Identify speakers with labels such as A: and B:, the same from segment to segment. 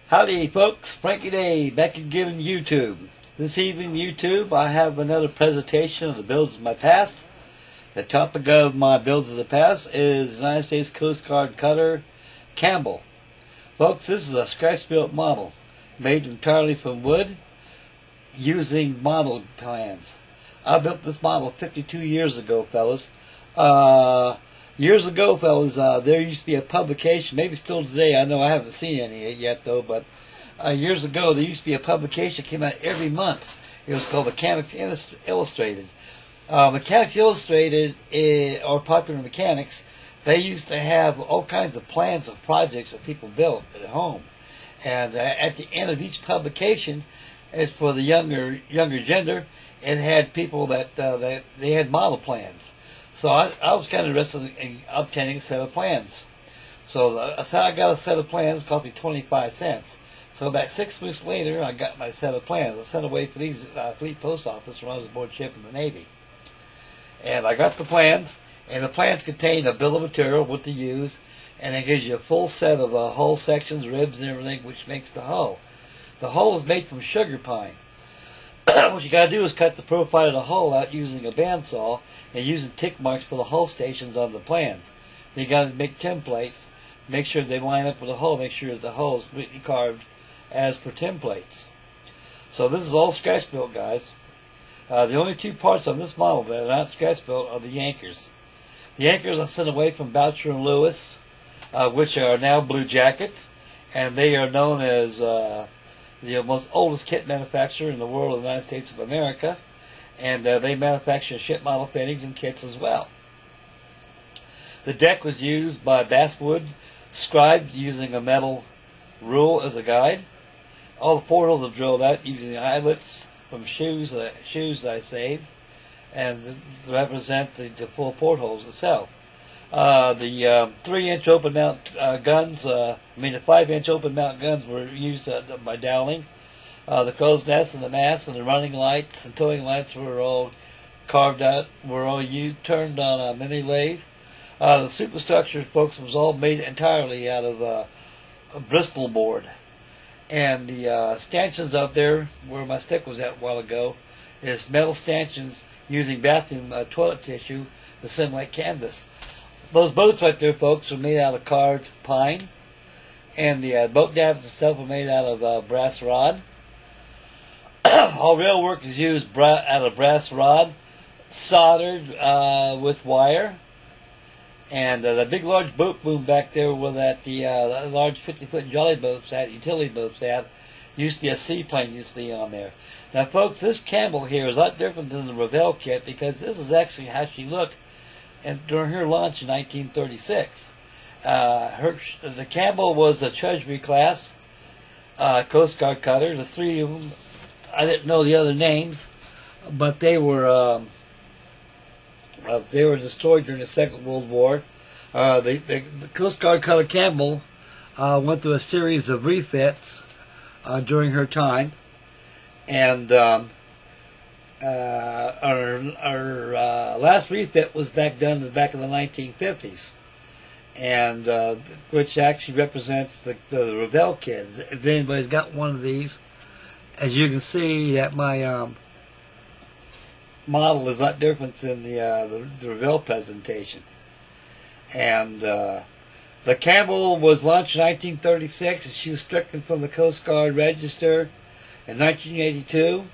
A: Howdy folks, Frankie Day back again YouTube. This evening YouTube I have another presentation of the builds of my past. The topic of my builds of the past is United States Coast Guard Cutter Campbell. Folks, this is a scratch built model made entirely from wood using model plans. I built this model 52 years ago, fellas. Years ago, fellas, there used to be a publication, maybe still today, I know I haven't seen any yet though, but years ago there used to be a publication that came out every month. It was called Mechanics Illustrated. Mechanics Illustrated, or Popular Mechanics, they used to have all kinds of plans of projects that people built at home. And at the end of each publication, as for the younger gender, it had people that they had model plans. So I was kind of interested in obtaining a set of plans. So I got a set of plans, cost me 25 cents. So about 6 weeks later, I got my set of plans. I sent away for these Fleet Post Office when I was aboard ship in the Navy. And I got the plans, and the plans contain a bill of material, what to use, and it gives you a full set of hull sections, ribs, and everything, which makes the hull. The hull is made from sugar pine. What you got to do is cut the profile of the hull out using a bandsaw and using tick marks for the hull stations on the plans. Then you got to make templates, make sure they line up with the hull, make sure that the hull is completely carved as per templates. So this is all scratch built, guys. The only two parts on this model that are not scratch built are the anchors. The anchors I sent away from Boucher and Lewis, which are now Blue Jackets, and they are known as the most oldest kit manufacturer in the world of the United States of America, and they manufacture ship model fittings and kits as well. The deck was used by basswood, scribed using a metal rule as a guide. All the portholes are drilled out using eyelets from shoes that I saved, and to represent the full portholes itself. The 3-inch open mount guns, the 5-inch open mount guns were used by Dowling. The crow's nest and the mast and the running lights and towing lights were all carved out, were all turned on a mini lathe. The superstructure, folks, was all made entirely out of a Bristol board. And the stanchions out there, where my stick was at a while ago, is metal stanchions using bathroom toilet tissue to simulate canvas. Those boats right there, folks, are made out of carved pine, and the boat davits itself are made out of brass rod. All rail work is used out of brass rod, soldered with wire. And the big large boat boom back there where the large 50-foot jolly boats at, utility boats at, used to be a seaplane used to be on there. Now, folks, this Campbell here is a lot different than the Revell kit because this is actually how she looked during her launch in 1936. The Campbell was a Treasury class Coast Guard cutter. The three of them, I didn't know the other names, but they were destroyed during the Second World War. The Coast Guard Cutter Campbell went through a series of refits during her time, and our last refit was back done in the back of the 1950s, and which actually represents the Revell kids. If anybody's got one of these, as you can see, that my model is a lot different than the Revell presentation. And the Campbell was launched in 1936, and she was stricken from the Coast Guard Register in 1982.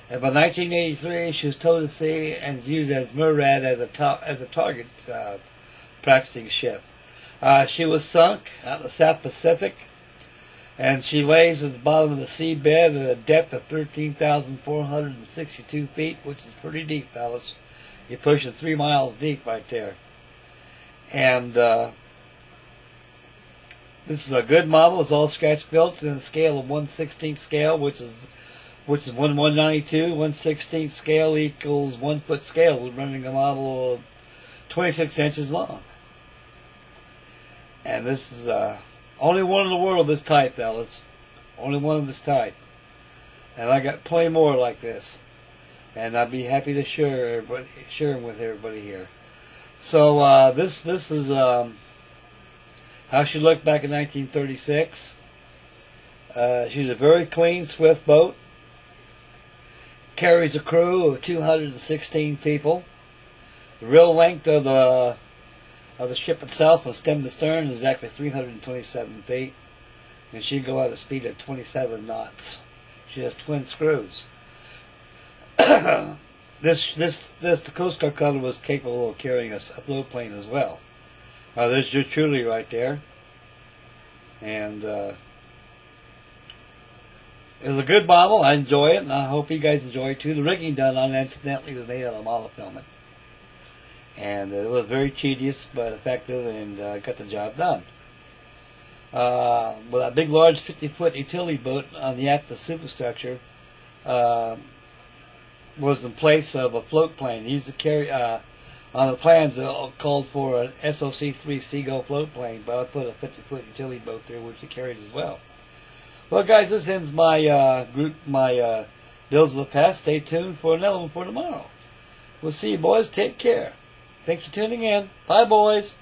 A: And by 1983, she was towed to sea and used as MURAD as a target practicing ship. She was sunk out in the South Pacific, and she lays at the bottom of the seabed at a depth of 13,462 feet, which is pretty deep, fellas. You're pushing 3 miles deep right there. And this is a good model. It's all scratch built in a scale of 1/16 scale, which is 1/192. 1/16 scale equals 1 foot scale, running a model of 26 inches long. And this is only one in the world this type, fellas. Only one of this type. And I got plenty more like this. And I'd be happy to share them with everybody here. So this is how she looked back in 1936. She's a very clean, swift boat. Carries a crew of 216 people. The real length of the ship itself from stem to stern is exactly 327 feet, and she can go at a speed of 27 knots. She has twin screws. The Coast Guard Cutter was capable of carrying a float plane as well. There's your truly right there, and it was a good model. I enjoy it, and I hope you guys enjoy it too. The rigging done on it, incidentally, was made out of monofilament. And it was very tedious but effective, and got the job done. With that big, large 50-foot utility boat on the active superstructure was in place of a float plane. It used to carry, on the plans, it called for an SOC-3 Seagull float plane, but I put a 50-foot utility boat there, which it carried as well. Well, guys, this ends my Bills of the Past. Stay tuned for another one for tomorrow. We'll see you, boys. Take care. Thanks for tuning in. Bye, boys.